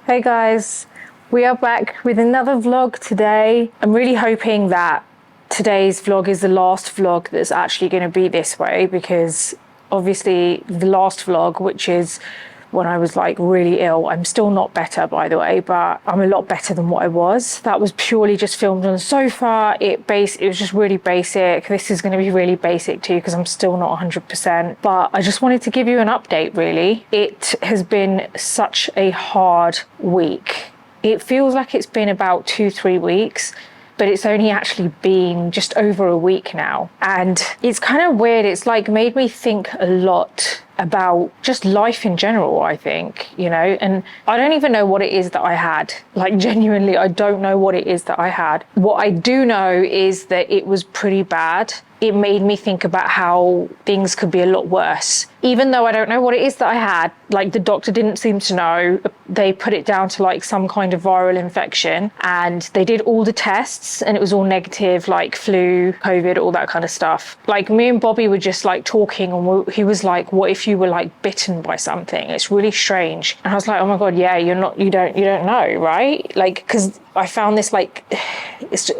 Hey guys, we are back with another vlog today. I'm really hoping that today's vlog is the last vlog that's actually going to be this way, because obviously the last vlog, which is when I was like really ill, I'm still not better by the way, but I'm a lot better than what I was. That was purely just filmed on the sofa. It was just really basic. This is going to be really basic too because I'm still not 100%, but I just wanted to give you an update really. It has been such a hard week. It feels like it's been about 2-3 weeks, but it's only actually been just over a week now. And it's kind of weird. It's like made me think a lot about just life in general, I think, you know, and I don't even know what it is that I had. Like genuinely, I don't know what it is that I had. What I do know is that it was pretty bad. It made me think about how things could be a lot worse. Even though I don't know what it is that I had, like the doctor didn't seem to know. They put it down to like some kind of viral infection, and they did all the tests and it was all negative, like flu, COVID, all that kind of stuff. Like me and Bobby were just like talking, and he was like, what if you were like bitten by something? It's really strange. And I was like, oh my God, yeah, you don't know, right? Like, cause I found this like, it's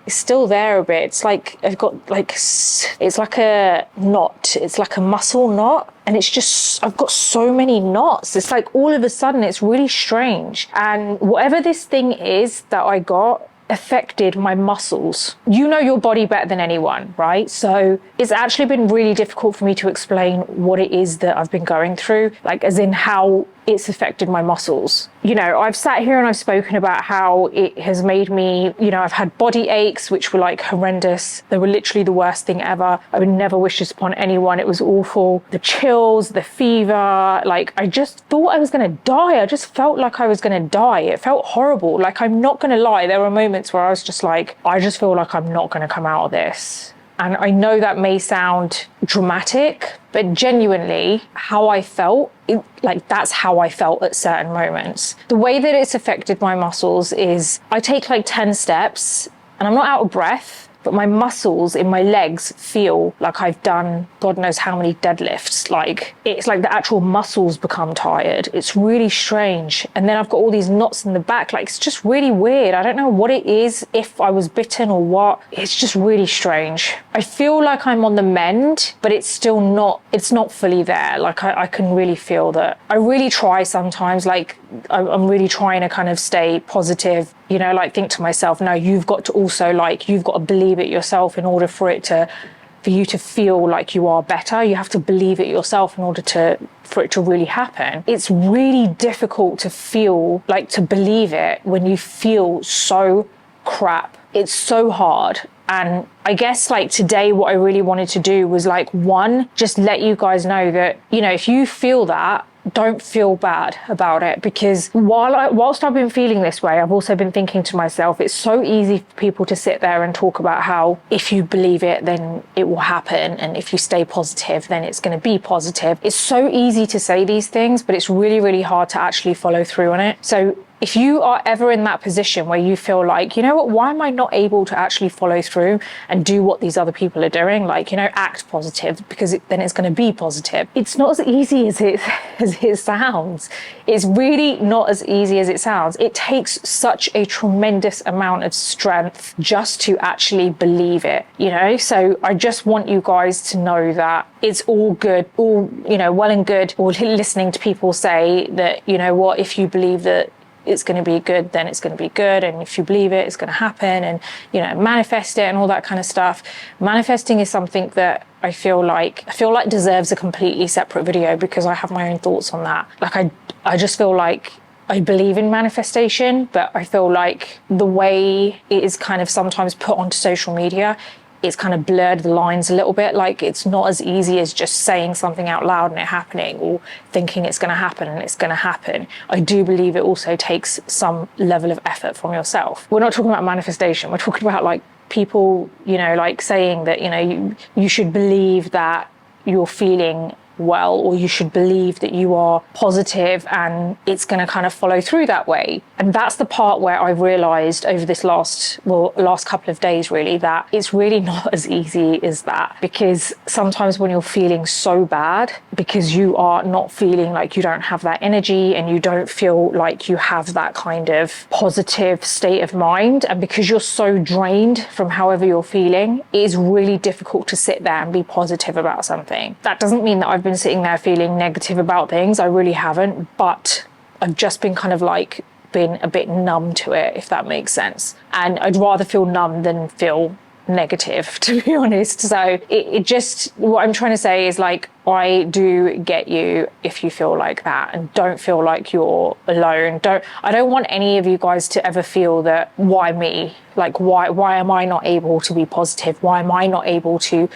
still there a bit. It's like, I've got like, it's like a knot. It's like a muscle knot. And it's just, I've got so many knots. It's like all of a sudden, it's really strange. And whatever this thing is that I got affected my muscles. You know your body better than anyone, right? So it's actually been really difficult for me to explain what it is that I've been going through, like as in how it's affected my muscles. You know, I've sat here and I've spoken about how it has made me, you know, I've had body aches, which were like horrendous. They were literally the worst thing ever. I would never wish this upon anyone. It was awful. The chills, the fever, like I just thought I was going to die. I just felt like I was going to die. It felt horrible. Like, I'm not going to lie. There were moments where I was just like, I just feel like I'm not going to come out of this. And I know that may sound dramatic, but genuinely how I felt, that's how I felt at certain moments. The way that it's affected my muscles is I take like 10 steps and I'm not out of breath, but my muscles in my legs feel like I've done God knows how many deadlifts. Like, it's like the actual muscles become tired. It's really strange. And then I've got all these knots in the back. Like, it's just really weird. I don't know what it is, if I was bitten or what. It's just really strange. I feel like I'm on the mend, but it's still not, it's not fully there. Like, I can really feel that. I really try sometimes, like, I'm really trying to kind of stay positive, you know, like think to myself, no, you've got to also like, you've got to believe it yourself in order for you to feel like you are better. You have to believe it yourself in order for it to really happen. It's really difficult to feel like, to believe it when you feel so crap. It's so hard. And I guess like today, what I really wanted to do was like, one, just let you guys know that, you know, if you feel that, don't feel bad about it, because whilst I've been feeling this way, I've also been thinking to myself, it's so easy for people to sit there and talk about how if you believe it, then it will happen. And if you stay positive, then it's going to be positive. It's so easy to say these things, but it's really, really hard to actually follow through on it. So if you are ever in that position where you feel like, you know what, why am I not able to actually follow through and do what these other people are doing? Like, you know, act positive, because then it's going to be positive. It's not as easy as it sounds. It's really not as easy as it sounds. It takes such a tremendous amount of strength just to actually believe it, you know? So I just want you guys to know that it's all good, all, you know, well and good, or listening to people say that, you know what, if you believe that it's going to be good, then it's going to be good. And if you believe it, it's going to happen, and, you know, manifest it and all that kind of stuff. Manifesting is something that I feel like deserves a completely separate video, because I have my own thoughts on that. Like, I just feel like I believe in manifestation, but I feel like the way it is kind of sometimes put onto social media, it's kind of blurred the lines a little bit. Like, it's not as easy as just saying something out loud and it happening, or thinking it's going to happen and it's going to happen. I do believe it also takes some level of effort from yourself. We're not talking about manifestation. We're talking about like people, you know, like saying that, you know, you should believe that you're feeling well, or you should believe that you are positive and it's going to kind of follow through that way. And that's the part where I realized over this last couple of days really, that it's really not as easy as that, because sometimes when you're feeling so bad, because you are not feeling like you don't have that energy and you don't feel like you have that kind of positive state of mind, and because you're so drained from however you're feeling, it is really difficult to sit there and be positive about something. That doesn't mean that I've been sitting there feeling negative about things. I really haven't, but I've just been kind of like been a bit numb to it, if that makes sense. And I'd rather feel numb than feel negative, to be honest. So it just, what I'm trying to say is like, I do get you if you feel like that, and don't feel like you're alone. I don't want any of you guys to ever feel that, why me? Like, why am I not able to be positive? Why am I not able to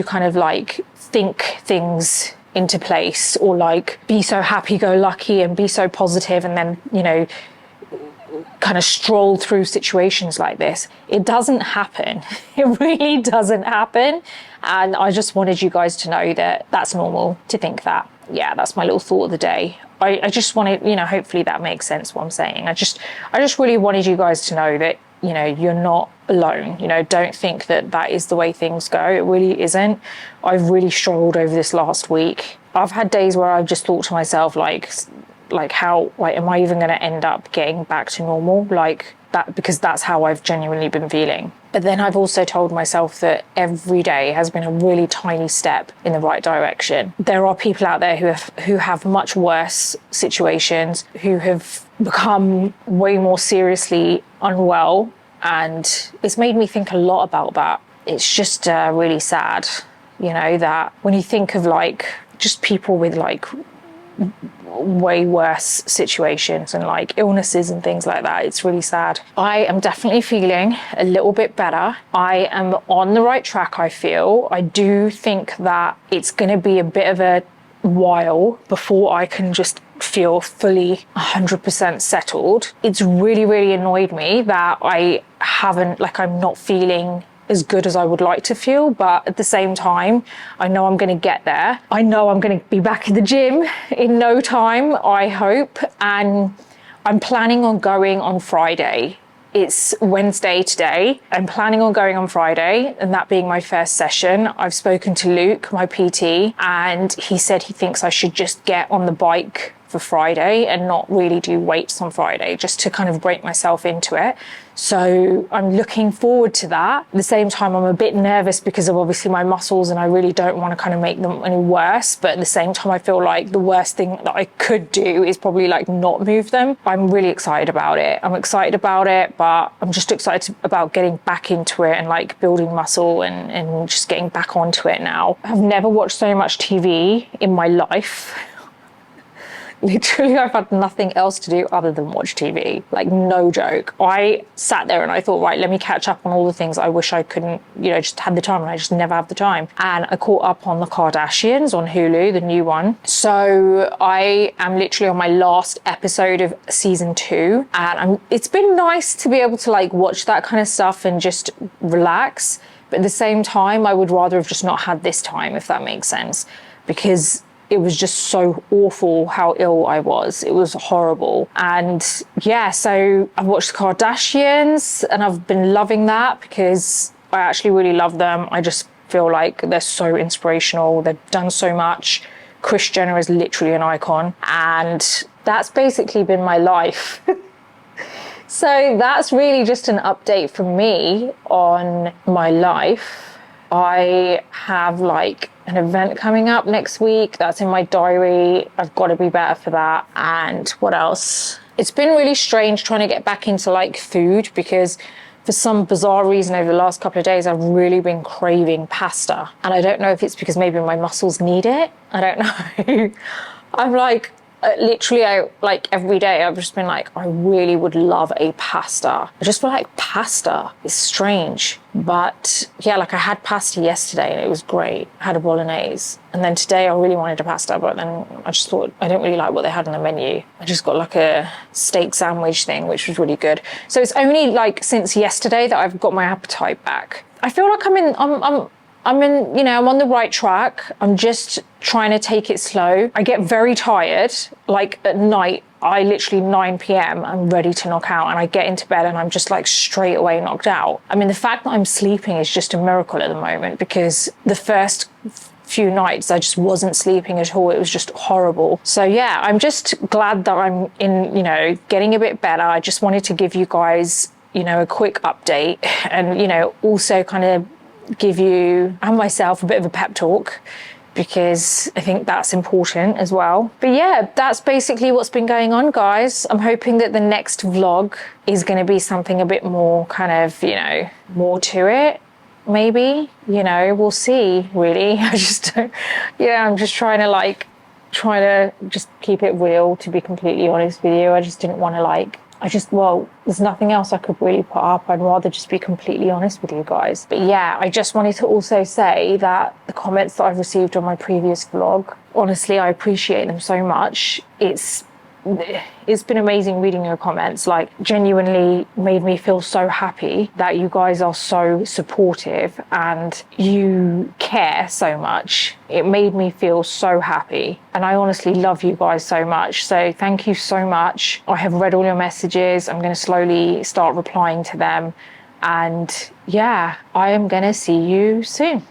kind of like think things into place, or like be so happy-go-lucky and be so positive, and then, you know, kind of stroll through situations like this? It doesn't happen. It really doesn't happen. And I just wanted you guys to know that that's normal to think that. Yeah, that's my little thought of the day. I just wanted, you know, hopefully that makes sense what I'm saying. I just really wanted you guys to know that, you know, you're not alone. You know, don't think that that is the way things go. It really isn't. I've really struggled over this last week. I've had days where I've just thought to myself, like how, like, am I even going to end up getting back to normal? Like that, because that's how I've genuinely been feeling. But then I've also told myself that every day has been a really tiny step in the right direction. There are people out there who have much worse situations, who have become way more seriously unwell, and it's made me think a lot about that. It's just really sad, you know, that when you think of like just people with like way worse situations and like illnesses and things like that, it's really sad. I am definitely feeling a little bit better. I am on the right track, I feel. I do think that it's going to be a bit of a while before I can just feel fully 100% settled. It's really, really annoyed me that I'm not feeling as good as I would like to feel, but at the same time, I know I'm going to get there. I know I'm going to be back in the gym in no time, I hope, and I'm planning on going on Friday. It's Wednesday today. I'm planning on going on Friday, and that being my first session. I've spoken to Luke, my PT, and he said he thinks I should just get on the bike for Friday and not really do weights on Friday, just to kind of break myself into it. So I'm looking forward to that. At the same time, I'm a bit nervous because of obviously my muscles, and I really don't want to kind of make them any worse. But at the same time, I feel like the worst thing that I could do is probably like not move them. I'm really excited about it. I'm excited about it, but I'm just excited about getting back into it and like building muscle and just getting back onto it now. I've never watched so much TV in my life. Literally, I've had nothing else to do other than watch TV. Like, no joke. I sat there and I thought, right, let me catch up on all the things I wish I couldn't, you know, just had the time, and I just never have the time. And I caught up on the Kardashians on Hulu, the new one. So I am literally on my last episode of season 2. And it's been nice to be able to like watch that kind of stuff and just relax. But at the same time, I would rather have just not had this time, if that makes sense. Because it was just so awful how ill I was. It was horrible. And yeah, so I've watched the Kardashians and I've been loving that because I actually really love them. I just feel like they're so inspirational. They've done so much. Kris Jenner is literally an icon. And that's basically been my life. So that's really just an update from me on my life. I have like an event coming up next week. That's in my diary. I've got to be better for that. And what else? It's been really strange trying to get back into like food, because for some bizarre reason over the last couple of days, I've really been craving pasta. And I don't know if it's because maybe my muscles need it. I don't know. I'm like, literally, like every day I've just been like, I really would love a pasta. I just feel like pasta is strange. But yeah, like I had pasta yesterday and it was great. I had a bolognese. And then today I really wanted a pasta, but then I just thought I don't really like what they had on the menu. I just got like a steak sandwich thing, which was really good. So it's only like since yesterday that I've got my appetite back. I feel like I'm I'm I'm on the right track. I'm just trying to take it slow. I get very tired, like at night. I literally 9 p.m. I'm ready to knock out, and I get into bed and I'm just like straight away knocked out. I mean, the fact that I'm sleeping is just a miracle at the moment, because the first few nights I just wasn't sleeping at all. It was just horrible. So yeah, I'm just glad that I'm getting a bit better. I just wanted to give you guys, a quick update, and, also kind of give you and myself a bit of a pep talk, because I think that's important as well. But yeah, that's basically what's been going on, guys. I'm hoping that the next vlog is going to be something a bit more kind of, more to it. Maybe, we'll see, really. I just don't, I'm just trying to just keep it real, to be completely honest with you. I just didn't want to there's nothing else I could really put up. I'd rather just be completely honest with you guys. But yeah, I just wanted to also say that the comments that I've received on my previous vlog, honestly, I appreciate them so much. It's been amazing reading your comments. Like, genuinely made me feel so happy that you guys are so supportive and you care so much. It made me feel so happy, and I honestly love you guys so much. So thank you so much. I have read all your messages. I'm going to slowly start replying to them, and yeah, I am going to see you soon.